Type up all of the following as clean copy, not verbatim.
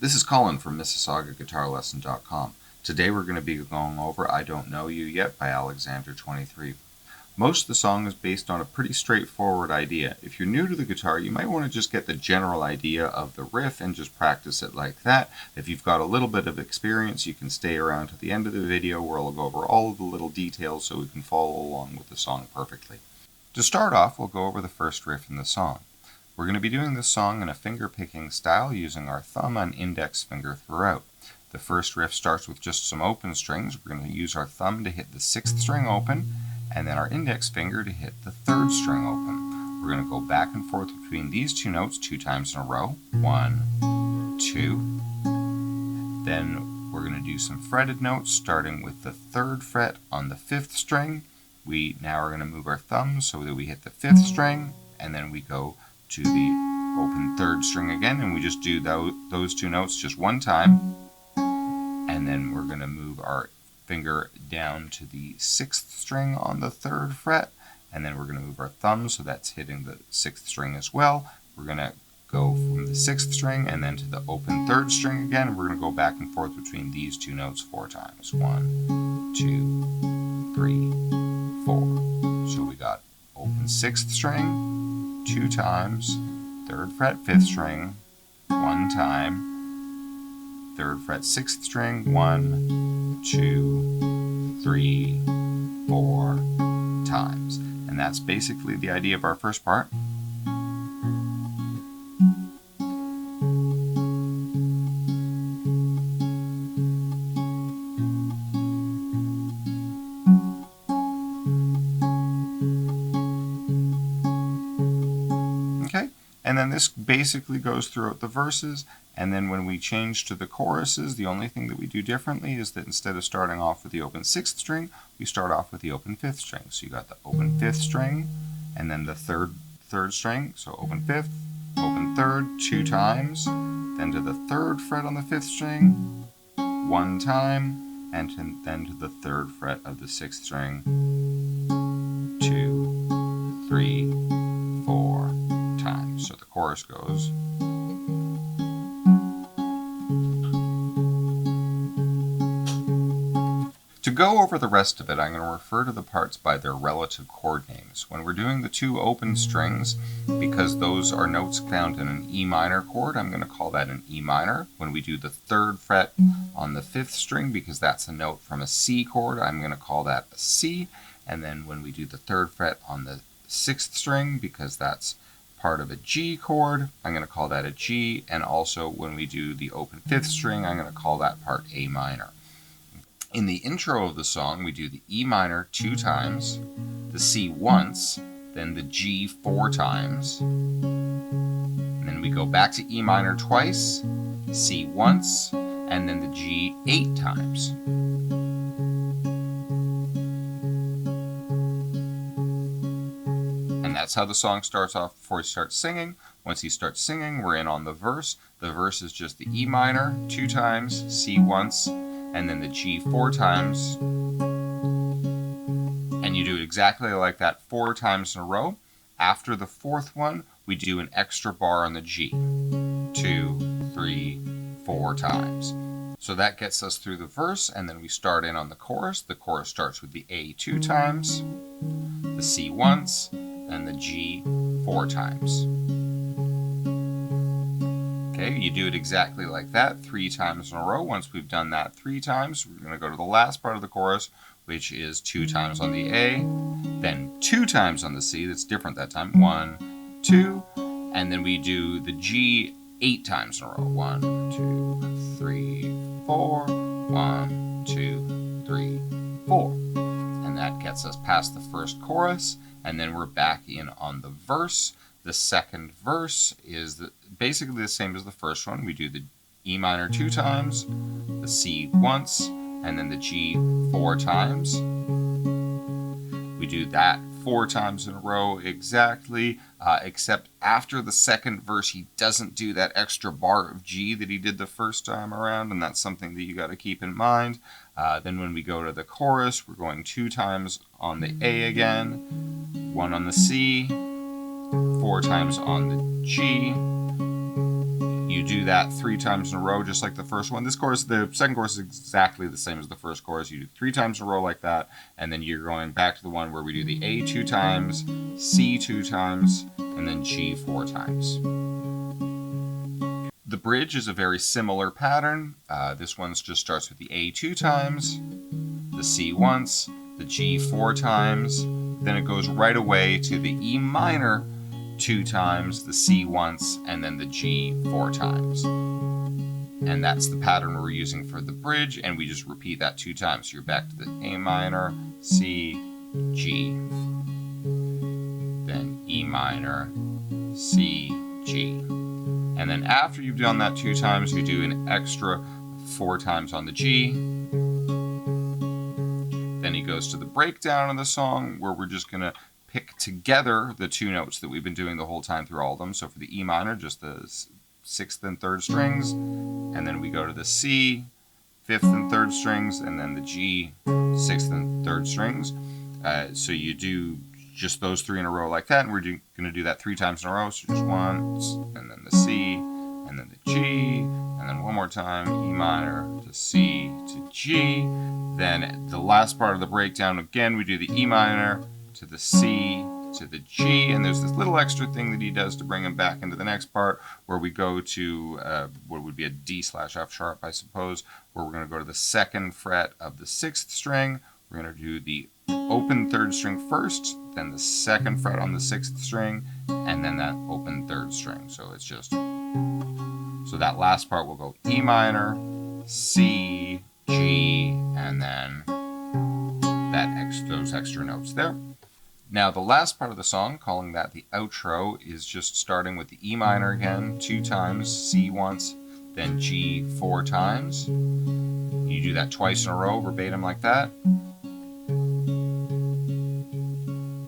This is Colin from MississaugaGuitarLesson.com. Today we're going to be going over I Don't Know You Yet by Alexander23. Most of the song is based on a pretty straightforward idea. If you're new to the guitar, you might want to just get the general idea of the riff and just practice it like that. If you've got a little bit of experience, you can stay around to the end of the video where I'll go over all of the little details so we can follow along with the song perfectly. To start off, we'll go over the first riff in the song. We're going to be doing this song in a finger-picking style using our thumb and index finger throughout. The first riff starts with just some open strings. We're going to use our thumb to hit the 6th string open, and then our index finger to hit the 3rd string open. We're going to go back and forth between these two notes 2 times in a row. 1, 2. Then we're going to do some fretted notes starting with the 3rd fret on the 5th string. We now are going to move our thumb so that we hit the 5th string, and then we go to the open 3rd string again, and we just do those two notes just one time, and then we're going to move our finger down to the 6th string on the 3rd fret, and then we're going to move our thumb so that's hitting the 6th string as well. We're going to go from the 6th string and then to the open 3rd string again, and we're going to go back and forth between these two notes 4 times. 1, 2, 3, 4. So we got open 6th string 2 times, 3rd fret 5th string 1 time, 3rd fret 6th string 1, 2, 3, 4 times. And that's basically the idea of our first part. And then this basically goes throughout the verses, and then when we change to the choruses, the only thing that we do differently is that instead of starting off with the open 6th string, we start off with the open 5th string. So you got the open 5th string, and then the third string, so open 5th, open 3rd 2 times, then to the 3rd fret on the 5th string 1 time, and then to the 3rd fret of the 6th string 2, 3, 4 times. So the chorus goes. To go over the rest of it, I'm going to refer to the parts by their relative chord names. When we're doing the 2 open strings, because those are notes found in an E minor chord, I'm going to call that an E minor. When we do the 3rd fret on the 5th string, because that's a note from a C chord, I'm going to call that a C. And then when we do the 3rd fret on the 6th string, because that's part of a G chord, I'm going to call that a G. And also when we do the open 5th string, I'm going to call that part A minor. In the intro of the song, we do the E minor 2 times, the C once, then the G 4 times, and then we go back to E minor twice, C once, and then the G 8 times. And that's how the song starts off before he starts singing. Once he starts singing, we're in on the verse. The verse is just the E minor 2 times, C once, and then the G 4 times. And you do it exactly like that 4 times in a row. After the 4th one, we do an extra bar on the G. 2, 3, 4 times. So that gets us through the verse, and then we start in on the chorus. The chorus starts with the A 2 times, the C once, and the G 4 times. Okay, you do it exactly like that 3 times in a row. Once we've done that 3 times, we're going to go to the last part of the chorus, which is 2 times on the A, then 2 times on the C. That's different that time. 1, 2, and then we do the G 8 times in a row. 1, 2, 3, 4. 1, 2, 3, 4. And that gets us past the first chorus, and then we're back in on the verse. The second verse is basically the same as the first one. We do the E minor 2 times, the C once, and then the G 4 times. We do that 4 times in a row exactly, except after the second verse he doesn't do that extra bar of G that he did the first time around, and that's something that you got to keep in mind. Then when we go to the chorus, we're going 2 times on the A again, 1 on the C, 4 times on the G. you do that 3 times in a row, just like the first one. This chorus, the second chorus is exactly the same as the first chorus. You do 3 times in a row like that, and then you're going back to the one where we do the A 2 times, C 2 times, and then G 4 times. The bridge is a very similar pattern. This one just starts with the A 2 times, the C once, the G 4 times, then it goes right away to the E minor 2 times, the C once, and then the G 4 times. And that's the pattern we're using for the bridge, and we just repeat that 2 times. So you're back to the A minor, C, G, then E minor, C, G. And then after you've done that 2 times, you do an extra 4 times on the G. Then he goes to the breakdown of the song, where we're just going to pick together the 2 notes that we've been doing the whole time through all of them. So for the E minor, just the 6th and 3rd strings. And then we go to the C, 5th and 3rd strings, and then the G, 6th and 3rd strings. So you do just those 3 in a row like that, and we're going to do that 3 times in a row. So just once, and then the C, and then the G, and then one more time, E minor to C to G. Then the last part of the breakdown, again, we do the E minor to the C to the G, and there's this little extra thing that he does to bring him back into the next part, where we go to what would be a D/F sharp, I suppose, where we're going to go to the 2nd fret of the 6th string. We're going to do the open 3rd string first, then the 2nd fret on the 6th string, and then that open 3rd string. So it's just, so that last part will go E minor, C, G, and then those extra notes there. Now the last part of the song, calling that the outro, is just starting with the E minor again, 2 times, C once, then G 4 times. You do that twice in a row, verbatim like that.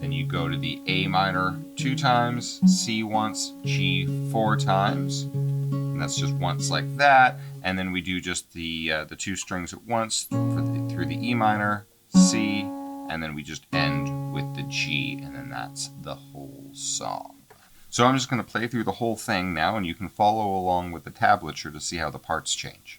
Then you go to the A minor 2 times, C once, G 4 times. And that's just once like that. And then we do just the 2 strings at once through the E minor, C, and then we just end with the G, and then that's the whole song. So I'm just going to play through the whole thing now, and you can follow along with the tablature to see how the parts change.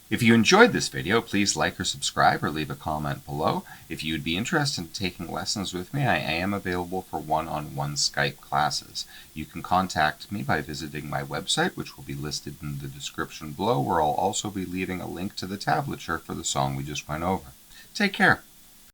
If you enjoyed this video, please like or subscribe or leave a comment below. If you'd be interested in taking lessons with me, I am available for one-on-one Skype classes. You can contact me by visiting my website, which will be listed in the description below, where I'll also be leaving a link to the tablature for the song we just went over. Take care.